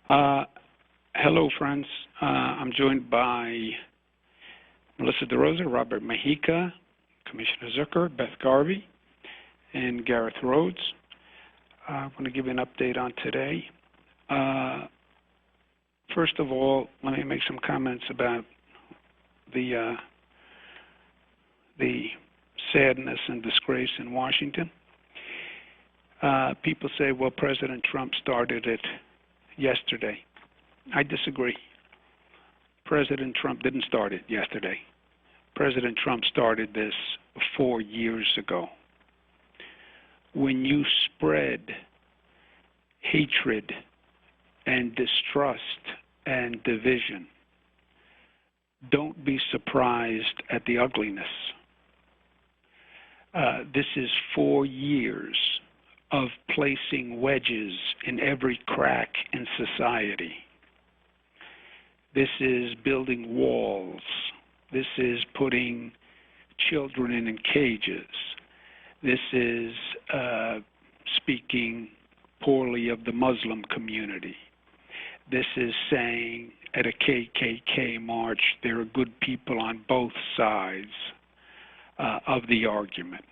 Hello, friends. I'm joined by Melissa DeRosa, Robert Mahica, Commissioner Zucker, Beth Garvey, and Gareth Rhodes. I want to give you an update on today. First of all, let me make some comments about the sadness and disgrace in Washington. People say, well, President Trump started it yesterday. I disagree. President Trump didn't start it yesterday. President Trump started this 4 years ago. When you spread hatred and distrust and division, don't be surprised at the ugliness. This is 4 years of placing wedges in every crack in society. This is building walls. This is putting children in cages. This is speaking poorly of the Muslim community. This is saying at a KKK march there are good people on both sides of the argument.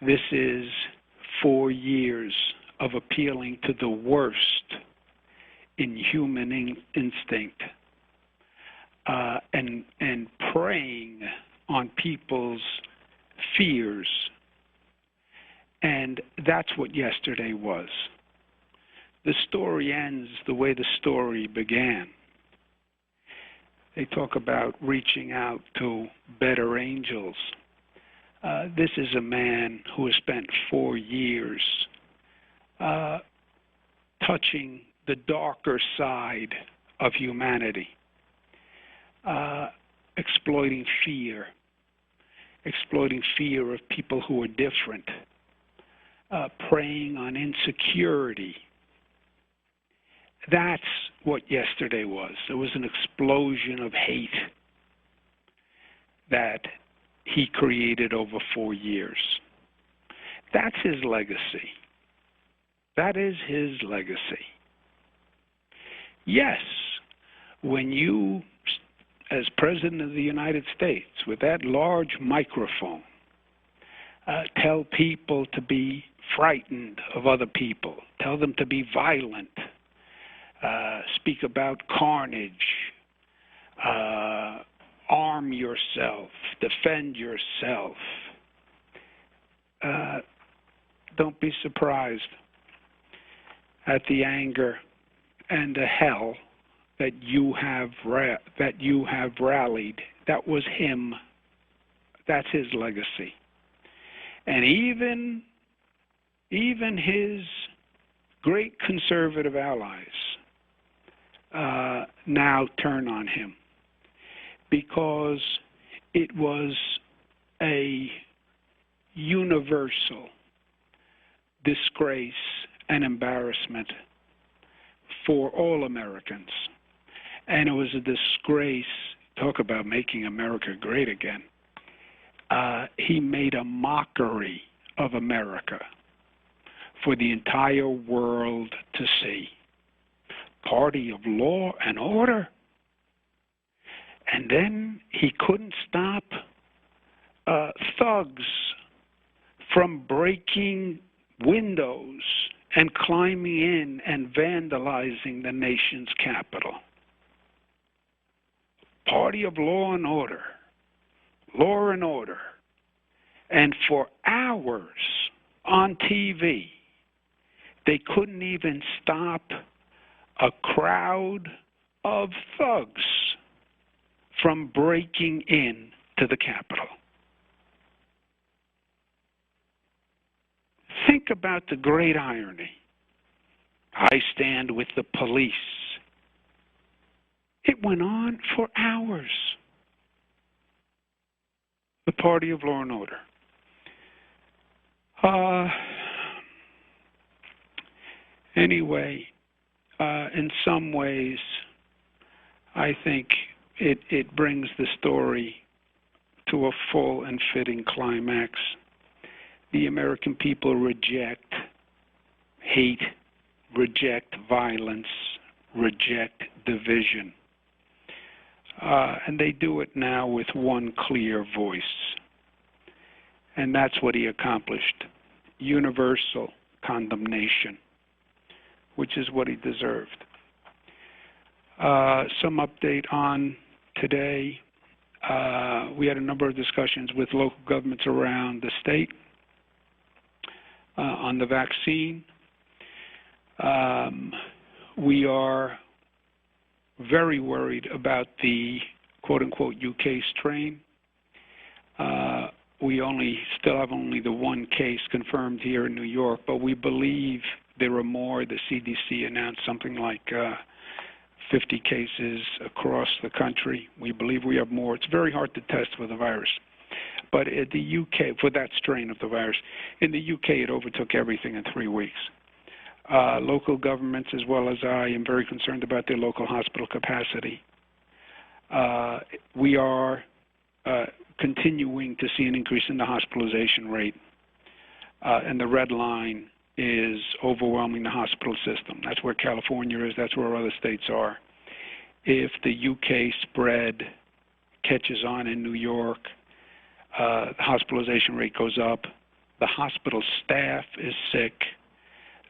This is 4 years of appealing to the worst in human instinct and preying on people's fears. And that's what yesterday was. The story ends the way the story began. They talk about reaching out to better angels. This is a man who has spent 4 years touching the darker side of humanity, exploiting fear of people who are different, preying on insecurity. That's what yesterday was. There was an explosion of hate that he created over 4 years. That's his legacy. That is his legacy. Yes, when you, as President of the United States, with that large microphone, tell people to be frightened of other people, tell them to be violent, speak about carnage, arm yourself, defend yourself. Don't be surprised at the anger and the hell that you have rallied. That was him. That's his legacy. And even his great conservative allies now turn on him, because it was a universal disgrace and embarrassment for all Americans. And it was a disgrace. Talk about making America great again. He made a mockery of America for the entire world to see. Party of law and order. And then he couldn't stop thugs from breaking windows and climbing in and vandalizing the nation's capital. Party of law and order. Law and order. And for hours on TV, they couldn't even stop a crowd of thugs from breaking in to the Capitol. Think about the great irony. I stand with the police. It went on for hours. The party of law and order. Anyway, in some ways, I think it brings the story to a full and fitting climax. The American people reject hate, reject violence, reject division. And they do it now with one clear voice. And that's what he accomplished. Universal condemnation, which is what he deserved. Some update on today. We had a number of discussions with local governments around the state on the vaccine. We are very worried about the quote-unquote UK strain. We still have only the one case confirmed here in New York, but we believe there are more. The CDC announced something like 50 cases across the country. We believe we have more. It's very hard to test for the virus. But at the UK, for that strain of the virus, in the UK it overtook everything in 3 weeks. Local governments, as well as I, am very concerned about their local hospital capacity. We are continuing to see an increase in the hospitalization rate, and the red line is overwhelming the hospital system. That's where California is. That's where other states are. If the UK spread catches on in New York, the hospitalization rate goes up, the hospital staff is sick,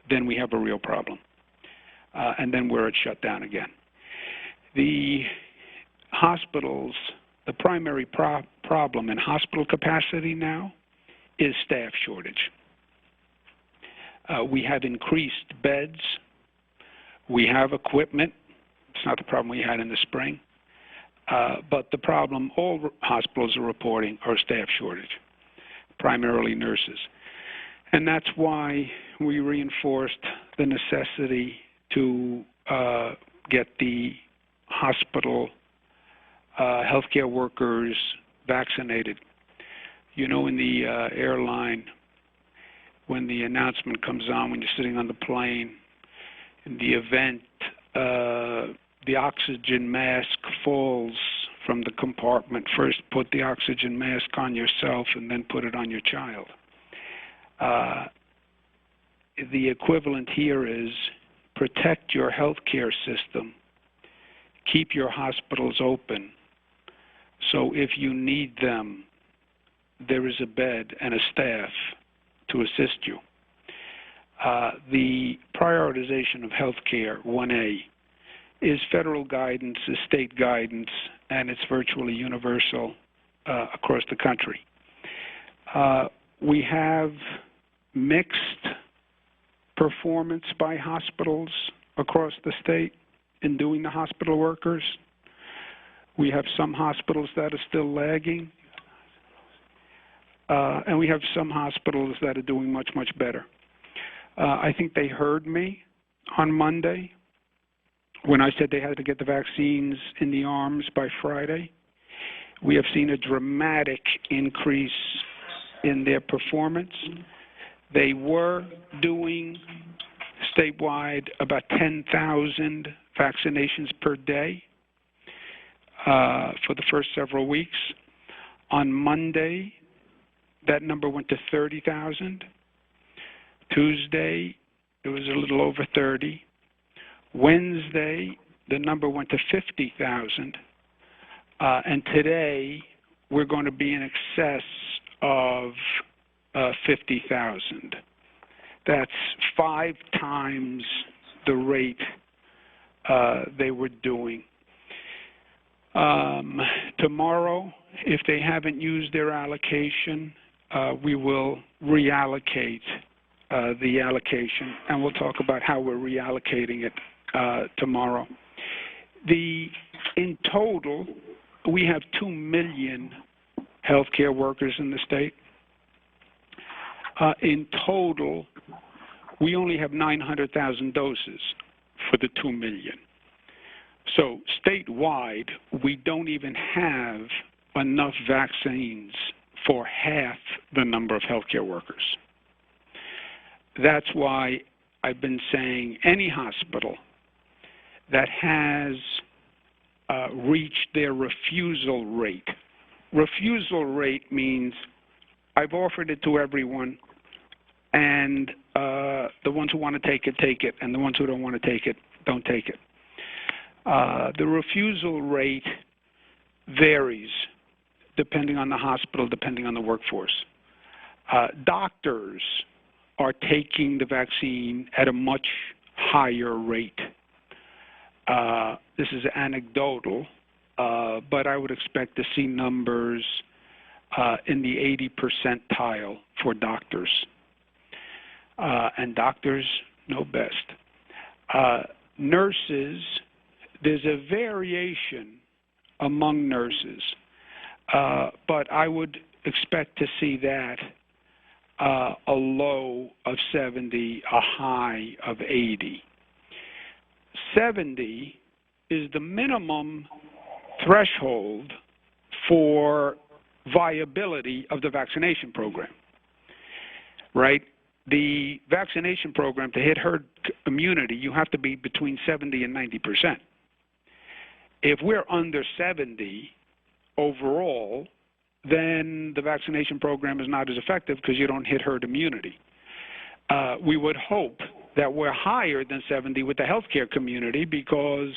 then we have a real problem. And then we're at shutdown again. The hospitals, the primary problem in hospital capacity now is staff shortage. We have increased beds. We have equipment. It's not the problem we had in the spring. But the problem all hospitals are reporting are staff shortage, primarily nurses. And that's why we reinforced the necessity to get the hospital healthcare workers vaccinated. You know, in the airline, when the announcement comes on, when you're sitting on the plane, in the event the oxygen mask falls from the compartment, first put the oxygen mask on yourself and then put it on your child. The equivalent here is protect your healthcare system, keep your hospitals open, so if you need them, there is a bed and a staff to assist you. The prioritization of healthcare, 1A, is federal guidance, is state guidance, and it's virtually universal across the country. We have mixed performance by hospitals across the state in doing the hospital workers. We have some hospitals that are still lagging, and we have some hospitals that are doing much, much better. I think they heard me on Monday when I said they had to get the vaccines in the arms by Friday. We have seen a dramatic increase in their performance. They were doing statewide about 10,000 vaccinations per day for the first several weeks. On Monday, that number went to 30,000. Tuesday, it was a little over 30. Wednesday, the number went to 50,000. And today, we're going to be in excess of 50,000. That's 5 times the rate they were doing. Tomorrow, if they haven't used their allocation, we will reallocate the allocation, and we'll talk about how we're reallocating it tomorrow. In total, we have 2 million healthcare workers in the state. In total, we only have 900,000 doses for the 2 million. So statewide, we don't even have enough vaccines for half the number of healthcare workers. That's why I've been saying any hospital that has reached their refusal rate. Refusal rate means I've offered it to everyone, and the ones who want to take it, and the ones who don't want to take it, don't take it. The refusal rate varies depending on the hospital, depending on the workforce. Doctors are taking the vaccine at a much higher rate. This is anecdotal, but I would expect to see numbers in the 80 percentile for doctors. And doctors know best. Nurses, there's a variation among nurses, but I would expect to see that a low of 70, a high of 80. 70 is the minimum threshold for viability of the vaccination program, right? The vaccination program, to hit herd immunity, you have to be between 70 and 90%. If we're under 70 overall, then the vaccination program is not as effective because you don't hit herd immunity. We would hope that we're higher than 70 with the healthcare community because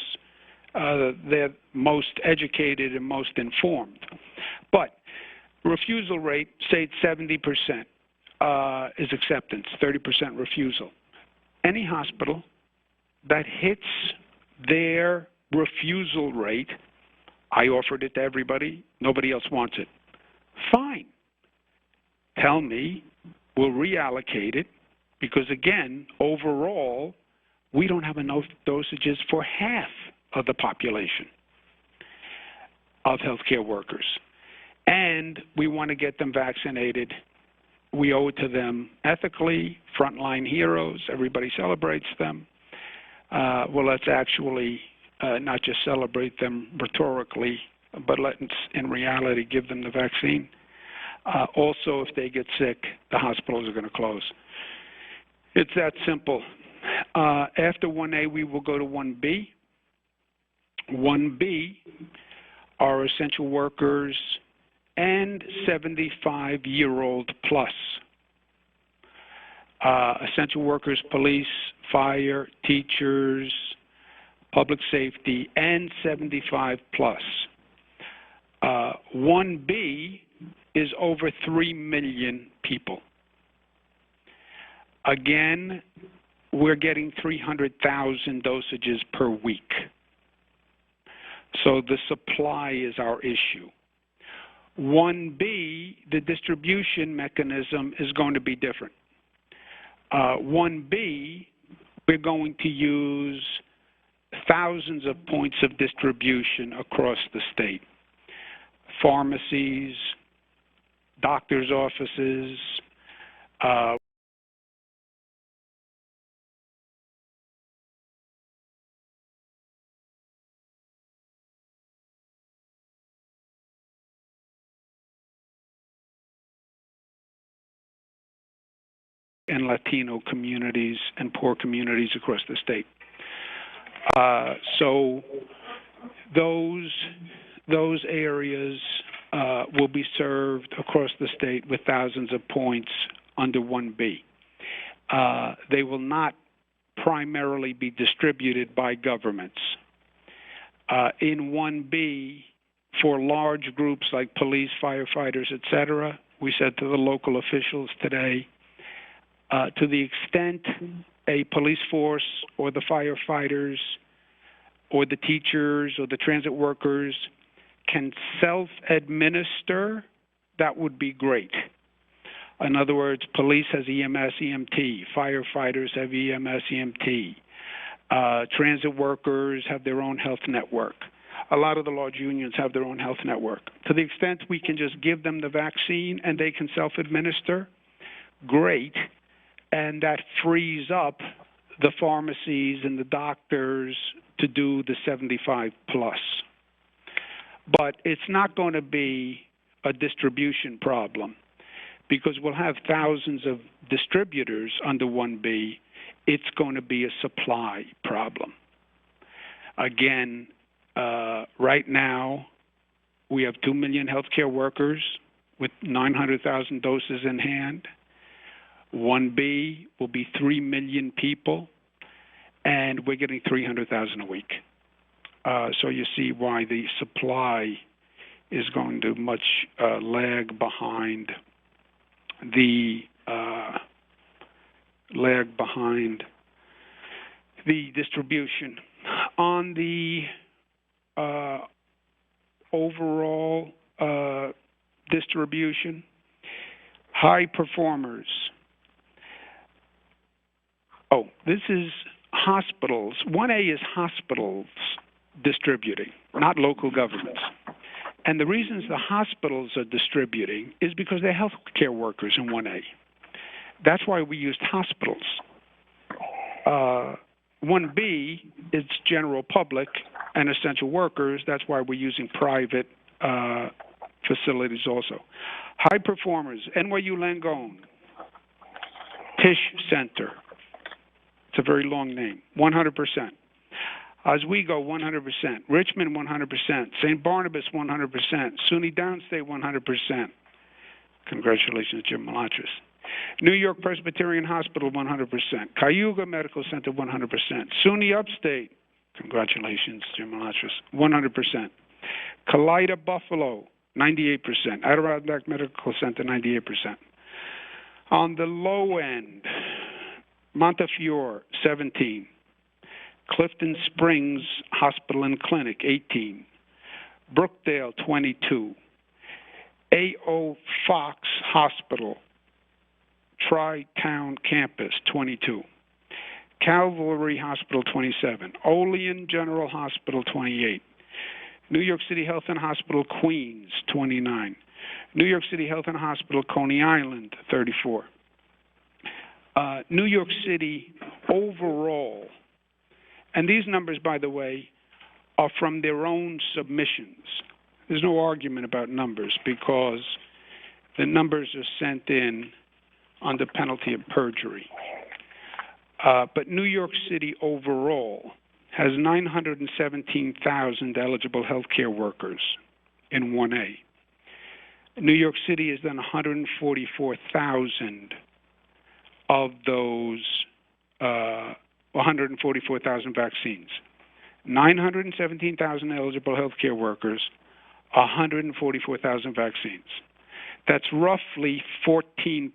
they're most educated and most informed. But refusal rate, say it's 70% is acceptance, 30% refusal. Any hospital that hits their refusal rate, I offered it to everybody, nobody else wants it. Fine. Tell me, we'll reallocate it, because again, overall, we don't have enough dosages for half of the population of healthcare workers. And we want to get them vaccinated. We owe it to them ethically, frontline heroes, everybody celebrates them. Well, let's actually not just celebrate them rhetorically, but let's, in reality, give them the vaccine. Also, if they get sick, the hospitals are going to close. It's that simple. After 1A, we will go to 1B. 1B are essential workers and 75-year-old plus. Essential workers, police, fire, teachers, public safety, and 75 plus. 1B is over 3 million people. Again, we're getting 300,000 dosages per week. So the supply is our issue. 1B, the distribution mechanism is going to be different. 1B, we're going to use thousands of points of distribution across the state. Pharmacies, doctors' offices, and Latino communities and poor communities across the state. So those areas will be served across the state with thousands of points under 1B. They will not primarily be distributed by governments. In 1B, for large groups like police, firefighters, et cetera, we said to the local officials today, to the extent a police force or the firefighters or the teachers or the transit workers can self-administer, that would be great. In other words, police has EMS, EMT, firefighters have EMS, EMT, transit workers have their own health network. A lot of the large unions have their own health network. To the extent we can just give them the vaccine and they can self-administer, great. And that frees up the pharmacies and the doctors to do the 75 plus. But it's not going to be a distribution problem because we'll have thousands of distributors under 1B. It's going to be a supply problem. Again, right now, we have 2 million healthcare workers with 900,000 doses in hand. 1B will be 3 million people, and we're getting 300,000 a week. So you see why the supply is going to much lag behind the distribution. On the overall distribution, high performers. Oh, this is hospitals. 1A is hospitals distributing, not local governments. And the reasons the hospitals are distributing is because they're healthcare workers in 1A. That's why we used hospitals. 1B is general public and essential workers. That's why we're using private facilities also. High performers, NYU Langone, Tisch Center. It's a very long name, 100%. Oswego, 100%. Richmond, 100%. St. Barnabas, 100%. SUNY Downstate, 100%. Congratulations, Jim Malatras. New York Presbyterian Hospital, 100%. Cayuga Medical Center, 100%. SUNY Upstate, congratulations, Jim Malatras, 100%. Calida Buffalo, 98%. Adirondack Medical Center, 98%. On the low end, Montefiore, 17. Clifton Springs Hospital and Clinic, 18. Brookdale, 22. A.O. Fox Hospital, Tri-Town Campus, 22. Calvary Hospital, 27. Olean General Hospital, 28. New York City Health and Hospital, Queens, 29. New York City Health and Hospital, Coney Island, 34. New York City overall, and these numbers, by the way, are from their own submissions. There's no argument about numbers because the numbers are sent in under penalty of perjury. But New York City overall has 917,000 eligible healthcare workers in 1A. New York City has done 144,000 of those 144,000 vaccines. 917,000 eligible healthcare workers, 144,000 vaccines. That's roughly 14%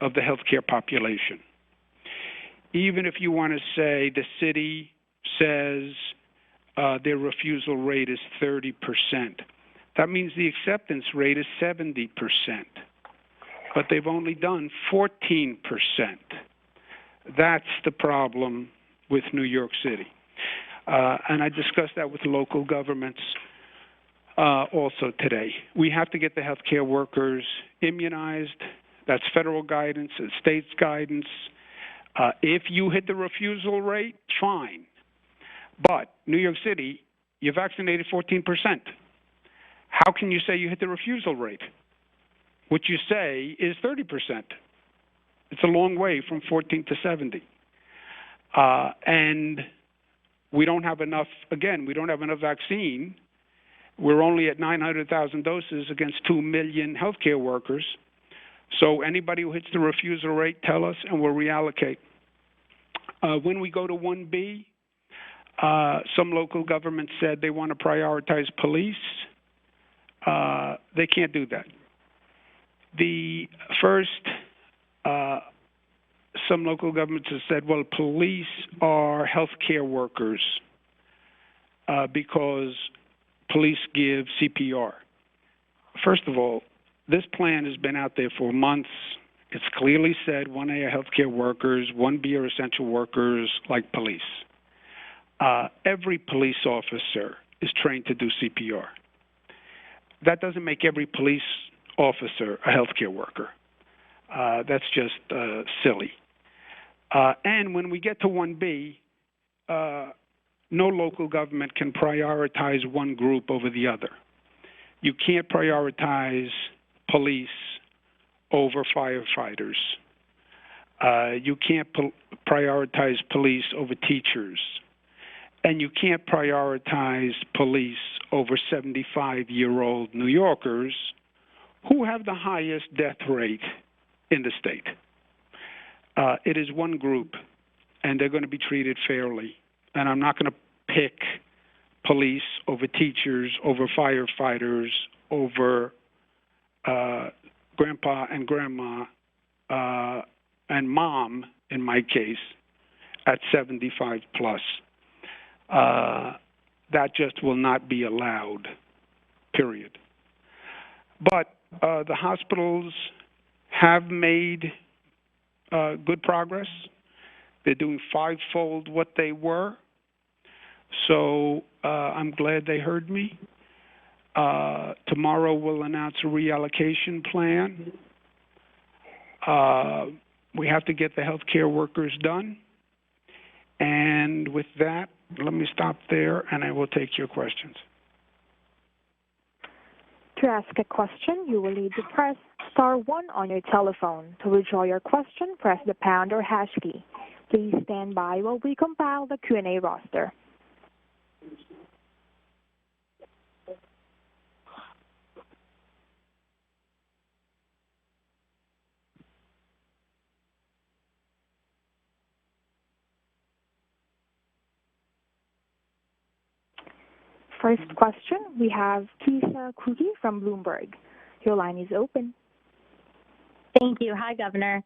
of the healthcare population. Even if you want to say the city says their refusal rate is 30%, that means the acceptance rate is 70%. But they've only done 14%. That's the problem with New York City. And I discussed that with local governments also today. We have to get the healthcare workers immunized. That's federal guidance, it's state's guidance. If you hit the refusal rate, fine. But New York City, you vaccinated 14%. How can you say you hit the refusal rate? What you say is 30%. It's a long way from 14 to 70. And we don't have enough, again, we don't have enough vaccine. We're only at 900,000 doses against 2 million healthcare workers. So anybody who hits the refusal rate, tell us, and we'll reallocate. When we go to 1B, some local governments said they want to prioritize police. They can't do that. The first, some local governments have said, well, police are healthcare workers because police give CPR. First of all, this plan has been out there for months. It's clearly said 1A are healthcare workers, 1B are essential workers like police. Every police officer is trained to do CPR. That doesn't make every police officer a healthcare worker. That's just silly. And when we get to 1B, no local government can prioritize one group over the other. You can't prioritize police over firefighters. You can't prioritize police over teachers. And you can't prioritize police over 75-year-old New Yorkers who have the highest death rate in the state. It is one group, and they're going to be treated fairly. And I'm not going to pick police, over teachers, over firefighters, over grandpa and grandma, and mom, in my case, at 75 plus. That just will not be allowed, period. But the hospitals have made good progress. They're doing fivefold what they were. So I'm glad they heard me. Tomorrow we'll announce a reallocation plan. We have to get the healthcare workers done. And with that, let me stop there, and I will take your questions. To ask a question, you will need to press *1 on your telephone. To withdraw your question, press the pound or hash key. Please stand by while we compile the Q&A roster. First question, we have Keisha Kuki from Bloomberg. Your line is open. Thank you. Hi, Governor.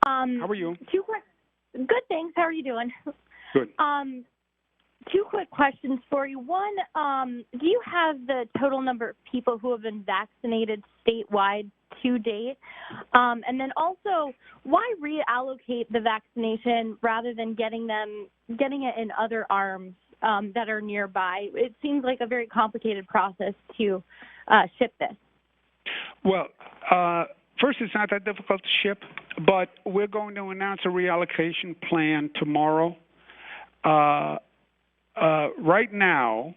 How are you? Good, thanks. How are you doing? Good. Two quick questions for you. One, do you have the total number of people who have been vaccinated statewide to date? And then also, why reallocate the vaccination rather than getting it in other arms that are nearby? It seems like a very complicated process to ship this. Well, first, it's not that difficult to ship, but we're going to announce a reallocation plan tomorrow. Right now,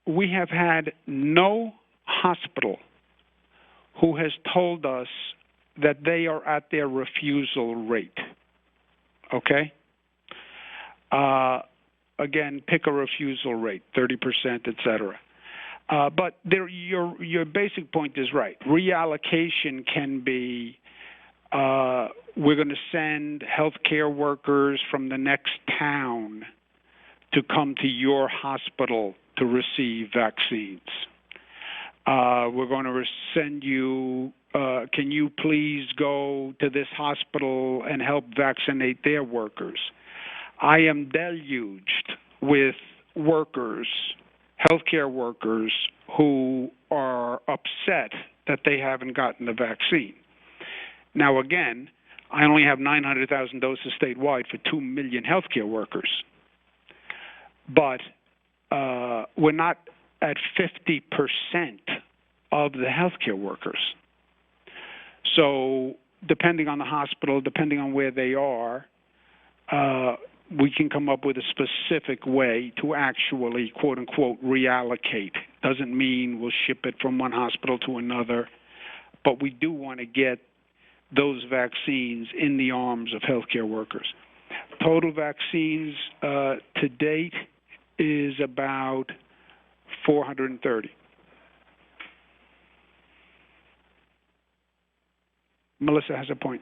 we have had no hospital who has told us that they are at their refusal rate. Okay? Again, pick a refusal rate, 30%, et cetera. But your basic point is right. Reallocation can be we're going to send healthcare workers from the next town to come to your hospital to receive vaccines. We're going to send you, can you please go to this hospital and help vaccinate their workers? I am deluged with workers, healthcare workers, who are upset that they haven't gotten the vaccine. Now, again, I only have 900,000 doses statewide for 2 million healthcare workers. But we're not at 50% of the healthcare workers. So depending on the hospital, depending on where they are, we can come up with a specific way to actually, quote unquote, reallocate. Doesn't mean we'll ship it from one hospital to another, but we do want to get those vaccines in the arms of healthcare workers. Total vaccines to date is about 430. Melissa has a point.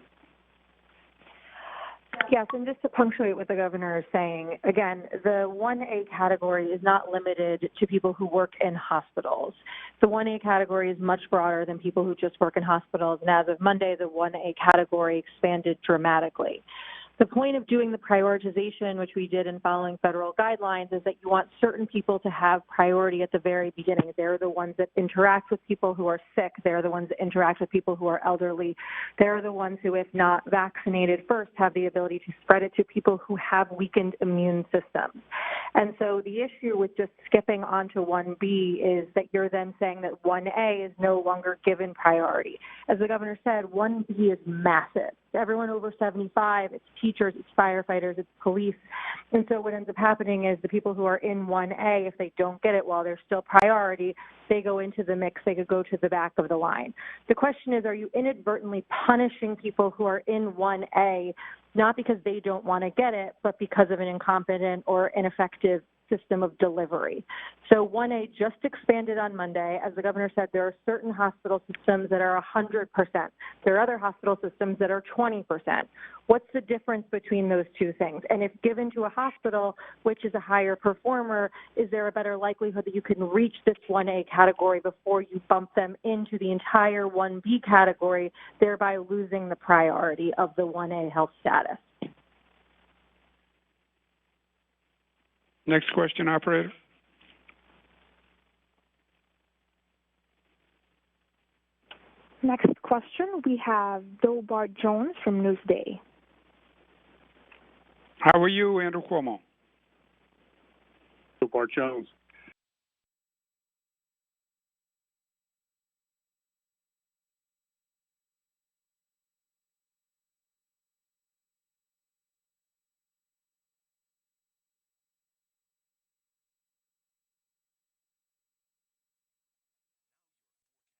Yes, and just to punctuate what the governor is saying, again, the 1A category is not limited to people who work in hospitals. The 1A category is much broader than people who just work in hospitals, and as of Monday, the 1A category expanded dramatically. The point of doing the prioritization, which we did in following federal guidelines, is that you want certain people to have priority at the very beginning. They're the ones that interact with people who are sick. They're the ones that interact with people who are elderly. They're the ones who, if not vaccinated first, have the ability to spread it to people who have weakened immune systems. And so the issue with just skipping onto 1B is that you're then saying that 1A is no longer given priority. As the governor said, 1B is massive. Everyone over 75, it's teachers, it's firefighters, it's police. And so what ends up happening is the people who are in 1A, if they don't get it while they're still priority, they go into the mix, they could go to the back of the line. The question is, are you inadvertently punishing people who are in 1A, not because they don't want to get it, but because of an incompetent or ineffective system of delivery. So 1A just expanded on Monday. As the governor said, there are certain hospital systems that are 100%. There are other hospital systems that are 20%. What's the difference between those two things? And if given to a hospital, which is a higher performer, is there a better likelihood that you can reach this 1A category before you bump them into the entire 1B category, thereby losing the priority of the 1A health status? Next question, operator. Next question, we have Bill Bart Jones from Newsday. How are you, Andrew Cuomo? Bill Bart Jones.